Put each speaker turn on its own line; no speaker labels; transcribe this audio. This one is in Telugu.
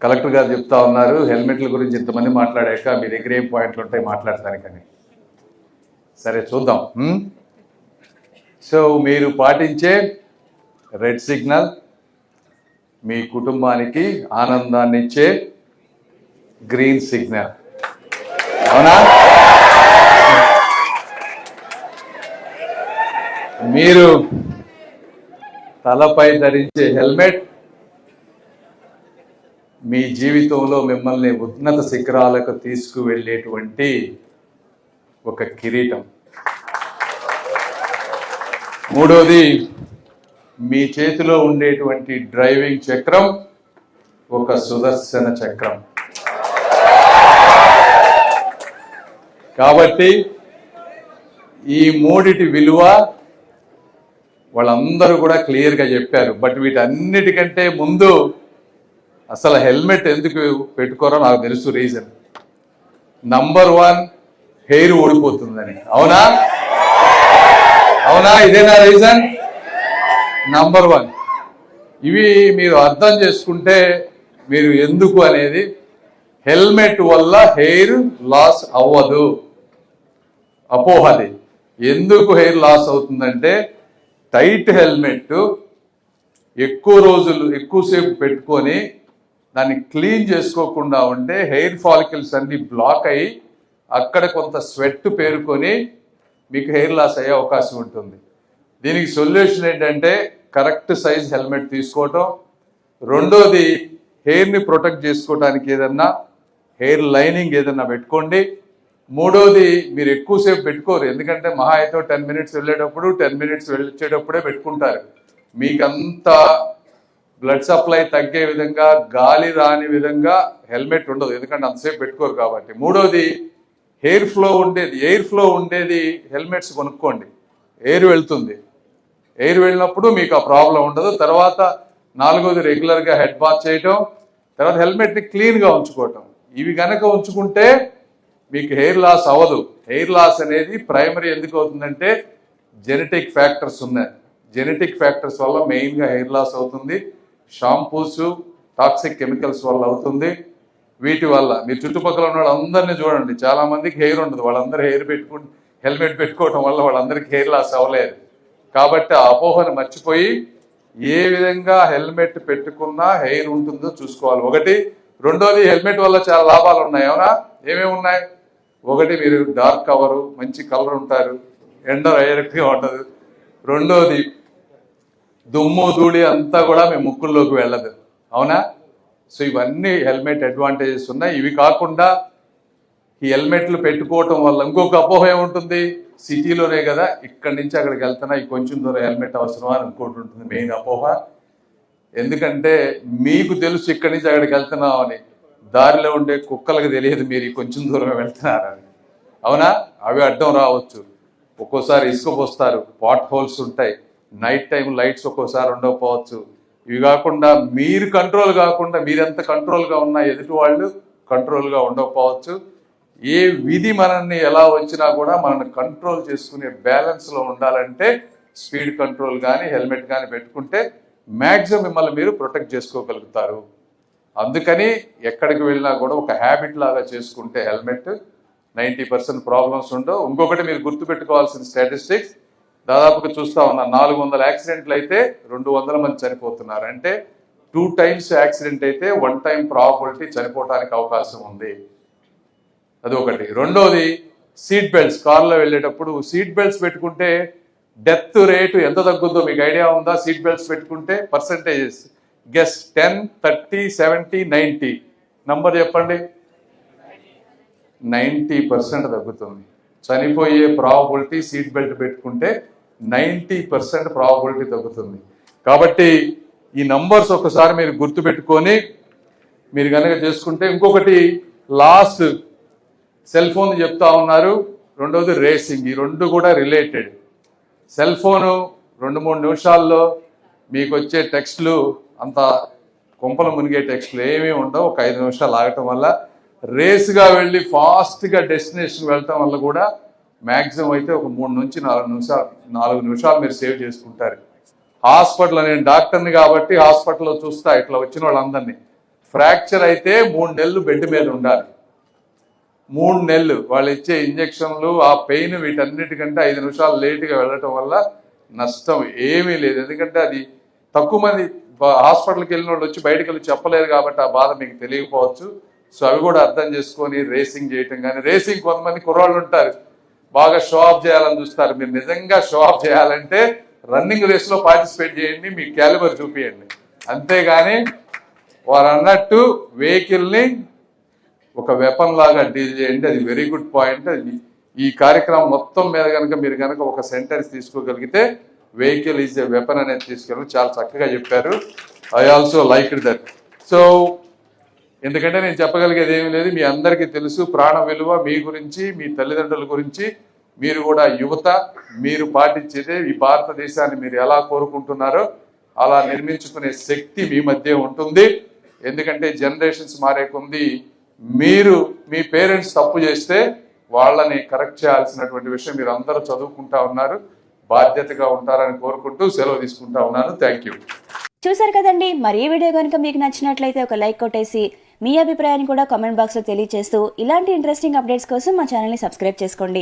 కలెక్టర్ గారు చెప్తా ఉన్నారు హెల్మెట్ల గురించి ఇంతమంది మాట్లాడాక మీ దగ్గర ఏం పాయింట్లు ఉంటాయి మాట్లాడటానికని. సరే చూద్దాం. సో మీరు పాటించే రెడ్ సిగ్నల్ మీ కుటుంబానికి ఆనందాన్ని ఇచ్చే గ్రీన్ సిగ్నల్, అవునా? మీరు తలపై ధరించే హెల్మెట్ మీ జీవితంలో మిమ్మల్ని ఉన్నత శిఖరాలకు తీసుకువెళ్ళేటువంటి ఒక కిరీటం. మూడోది, మీ చేతిలో ఉండేటువంటి డ్రైవింగ్ చక్రం ఒక సుదర్శన చక్రం. కాబట్టి ఈ మూడిటి విలువ వాళ్ళందరూ కూడా క్లియర్గా చెప్పారు. బట్ వీటన్నిటికంటే ముందు అసలు హెల్మెట్ ఎందుకు పెట్టుకోరో నాకు తెలుసు రీజన్. Number 1, hair ఊడిపోతుందని. అవునా? అవునా? ఇదేనా రీజన్? నంబర్ 1. ఇవి మీరు అర్థం చేసుకుంటే మీరు ఎందుకు అనేది, హెల్మెట్ వల్ల హెయిర్ లాస్ అవ్వదు. అపోహది. ఎందుకు హెయిర్ లాస్ అవుతుందంటే, టైట్ హెల్మెట్ ఎక్కువసేపు పెట్టుకొని దాన్ని క్లీన్ చేసుకోకుండా ఉంటే హెయిర్ ఫాలికల్స్ అన్ని బ్లాక్ అయ్యి అక్కడ కొంత స్వెట్ పేరుకొని మీకు హెయిర్ లాస్ అయ్యే అవకాశం ఉంటుంది. దీనికి సొల్యూషన్ ఏంటంటే కరెక్ట్ సైజ్ హెల్మెట్ తీసుకోవటం. రెండోది, హెయిర్ని ప్రొటెక్ట్ చేసుకోవడానికి ఏదన్నా హెయిర్ లైనింగ్ ఏదన్నా పెట్టుకోండి. మూడోది, మీరు ఎక్కువసేపు పెట్టుకోరు, ఎందుకంటే మహా అయితే 10 minutes వెళ్ళేటప్పుడు 10 minutes వచ్చేటప్పుడే పెట్టుకుంటారు. మీకంతా బ్లడ్ సప్లై తగ్గే విధంగా, గాలి రాని విధంగా హెల్మెట్ ఉండదు, ఎందుకంటే అంతసేపు పెట్టుకోరు కాబట్టి. మూడోది, ఎయిర్ ఫ్లో ఉండేది హెల్మెట్స్ కొనుక్కోండి. ఎయిర్ వెళ్తుంది, ఎయిర్ వెళ్ళినప్పుడు మీకు ఆ ప్రాబ్లం ఉండదు. తర్వాత నాలుగోది, రెగ్యులర్గా హెడ్ బాత్ చేయటం. తర్వాత హెల్మెట్ని క్లీన్గా ఉంచుకోవటం. ఇవి కనుక ఉంచుకుంటే మీకు హెయిర్ లాస్ అవ్వదు. హెయిర్ లాస్ అనేది ప్రైమరీ ఎందుకు అవుతుందంటే జెనెటిక్ ఫ్యాక్టర్స్ ఉన్నాయి. జెనెటిక్ ఫ్యాక్టర్స్ వల్ల మెయిన్గా హెయిర్ లాస్ అవుతుంది. షాంపూస్, టాక్సిక్ కెమికల్స్ వల్ల అవుతుంది. వీటి వల్ల మీరు చుట్టుపక్కల ఉన్న వాళ్ళందరినీ చూడండి, చాలా మందికి హెయిర్ ఉండదు, వాళ్ళందరూ హెల్మెట్ పెట్టుకోవటం వల్ల వాళ్ళందరికీ హెయిర్ లాస్ అవ్వలేదు. కాబట్టి ఆ అపోహను మర్చిపోయి ఏ విధంగా హెల్మెట్ పెట్టుకున్నా హెయిర్ ఉంటుందో చూసుకోవాలి. ఒకటి. రెండోది, హెల్మెట్ వల్ల చాలా లాభాలు ఉన్నాయి. అవునా? ఏమేమి ఉన్నాయి? ఒకటి, మీరు డార్క్ కవరు, మంచి కలర్ ఉంటారు, ఎండ డైరెక్ట్గా ఉండదు. రెండోది, దుమ్ము ధూళి అంతా కూడా మీ ముక్కుల్లోకి వెళ్ళదు. అవునా? సో ఇవన్నీ హెల్మెట్ అడ్వాంటేజెస్ ఉన్నాయి. ఇవి కాకుండా ఈ హెల్మెట్లు పెట్టుకోవటం వల్ల ఇంకొక అపోహ ఏముంటుంది, సిటీలోనే కదా, ఇక్కడి నుంచి అక్కడికి వెళ్తున్నా ఈ కొంచెం దూరం హెల్మెట్ అవసరమా అని ఇంకోటి ఉంటుంది. మెయిన్ అపోహ. ఎందుకంటే మీకు తెలుసు ఇక్కడి నుంచి అక్కడికి వెళ్తున్నామని, దారిలో ఉండే కుక్కలకు తెలియదు మీరు ఈ కొంచెం దూరమే వెళ్తున్నారని. అవునా? అవి అడ్డం రావచ్చు. ఒక్కోసారి ఇసుక పోస్తారు, పాట్ హోల్స్ ఉంటాయి, నైట్ టైం లైట్స్ ఒక్కోసారి ఉండకపోవచ్చు. ఇవి కాకుండా మీరు కంట్రోల్ కాకుండా, మీరెంత కంట్రోల్గా ఉన్నా ఎదుటి వాళ్ళు కంట్రోల్గా ఉండకపోవచ్చు. ఏ విధి మనల్ని ఎలా వచ్చినా కూడా మనల్ని కంట్రోల్ చేసుకునే బ్యాలెన్స్లో ఉండాలంటే స్పీడ్ కంట్రోల్ కానీ హెల్మెట్ కానీ పెట్టుకుంటే మ్యాక్సిమం మిమ్మల్ని మీరు ప్రొటెక్ట్ చేసుకోగలుగుతారు. అందుకని ఎక్కడికి వెళ్ళినా కూడా ఒక హ్యాబిట్ లాగా చేసుకుంటే హెల్మెట్ 90% ప్రాబ్లమ్స్ ఉండవు. ఇంకొకటి మీరు గుర్తుపెట్టుకోవాల్సిన స్టాటిస్టిక్స్, దాదాపుగా చూస్తా ఉన్నా 400 యాక్సిడెంట్లు అయితే 200 మంది చనిపోతున్నారు. అంటే 2 times యాక్సిడెంట్ అయితే 1 time ప్రాబబిలిటీ చనిపోవడానికి అవకాశం ఉంది. అదొకటి. రెండోది, సీట్ బెల్ట్స్. కార్లో వెళ్ళేటప్పుడు సీట్ బెల్ట్స్ పెట్టుకుంటే డెత్ రేటు ఎంత తగ్గుద్దో మీకు ఐడియా ఉందా? సీట్ బెల్ట్స్ పెట్టుకుంటే పర్సంటేజెస్ గెస్. 10, 30, 70, 90. నంబర్ చెప్పండి. 90% తగ్గుతుంది. చనిపోయే ప్రాబబిలిటీ సీట్ బెల్ట్ పెట్టుకుంటే 90% ప్రాబబిలిటీ తగ్గుతుంది. కాబట్టి ఈ నంబర్స్ ఒకసారి మీరు గుర్తుపెట్టుకొని మీరు కనుక చేసుకుంటే. ఇంకొకటి, లాస్ట్ సెల్ ఫోన్ చెప్తా ఉన్నారు, రెండోది రేసింగ్. ఈ రెండు కూడా రిలేటెడ్. సెల్ ఫోను 2-3 నిమిషాల్లో మీకు వచ్చే టెక్స్ట్లు అంత కొంపలు మునిగే టెక్స్ట్లు ఏమీ ఉండవు. ఒక 5 నిమిషాలు ఆగటం వల్ల, రేస్గా వెళ్ళి ఫాస్ట్గా డెస్టినేషన్ వెళ్ళటం వల్ల కూడా మ్యాక్సిమం అయితే ఒక 3 నుంచి 4 నిమిషాలు మీరు సేవ్ చేసుకుంటారు. హాస్పిటల్, నేను డాక్టర్ని కాబట్టి హాస్పిటల్లో చూస్తా ఇట్లా వచ్చిన వాళ్ళందరినీ ఫ్రాక్చర్ అయితే 3 నెలలు బెడ్ మీద ఉండాలి. 3 నెలలు వాళ్ళు ఇచ్చే ఇంజక్షన్లు, ఆ పెయిన్, వీటన్నిటికంటే 5 నిమిషాలు లేటుగా వెళ్ళటం వల్ల నష్టం ఏమీ లేదు. ఎందుకంటే అది తక్కువ మంది హాస్పిటల్కి వెళ్ళిన వాళ్ళు వచ్చి బయటకు వెళ్ళి చెప్పలేరు కాబట్టి ఆ బాధ మీకు తెలియకపోవచ్చు. సో అవి కూడా అర్థం చేసుకొని రేసింగ్ చేయటం కానీ, రేసింగ్ కొంతమంది కుర్రాళ్ళు ఉంటారు బాగా షో ఆఫ్ చేయాలని చూస్తారు. మీరు నిజంగా షో ఆఫ్ చేయాలంటే రన్నింగ్ రేస్లో పార్టిసిపేట్ చేయండి, మీ క్యాలిబర్ చూపించండి. అంతేగాని వారు అన్నట్టు వెహికల్ని ఒక వెపన్ లాగా డీల్ చేయండి. అది వెరీ గుడ్ పాయింట్. ఈ కార్యక్రమం మొత్తం మీద కనుక మీరు కనుక ఒక సెంటెన్స్ తీసుకోగలిగితే వెహికల్ ఈజ్ ఎ వెపన్ అనేది తీసుకెళ్ళి చాలా చక్కగా చెప్పారు. I also like that. So ఎందుకంటే నేను చెప్పగలిగేది ఏమీ లేదు, మీ అందరికీ తెలుసు ప్రాణ విలువ మీ గురించి, మీ తల్లిదండ్రుల గురించి. మీరు కూడా యువత, మీరు పాటించేదే ఈ భారతదేశాన్ని మీరు ఎలా కోరుకుంటున్నారో అలా నిర్మించుకునే శక్తి మీ మధ్య ఉంటుంది. ఎందుకంటే జనరేషన్స్ మారే కొంది మీరు మీ పేరెంట్స్ తప్పు చేస్తే వాళ్ళని కరెక్ట్ చేయాల్సినటువంటి విషయం మీరు అందరూ చదువుకుంటా ఉన్నారు, బాధ్యతగా ఉంటారని కోరుకుంటూ సెలవు తీసుకుంటా ఉన్నాను. Thank you.
చూసారు కదండి, మరి ఈ వీడియో కనుక మీకు నచ్చినట్లయితే ఒక లైక్ కొట్టేసి మీ అభిప్రాయాన్ని కూడా కామెంట్ బాక్స్లో తెలియజేస్తూ ఇలాంటి ఇంట్రెస్టింగ్ అప్డేట్స్ కోసం మా ఛానల్ని సబ్స్క్రైబ్ చేసుకోండి.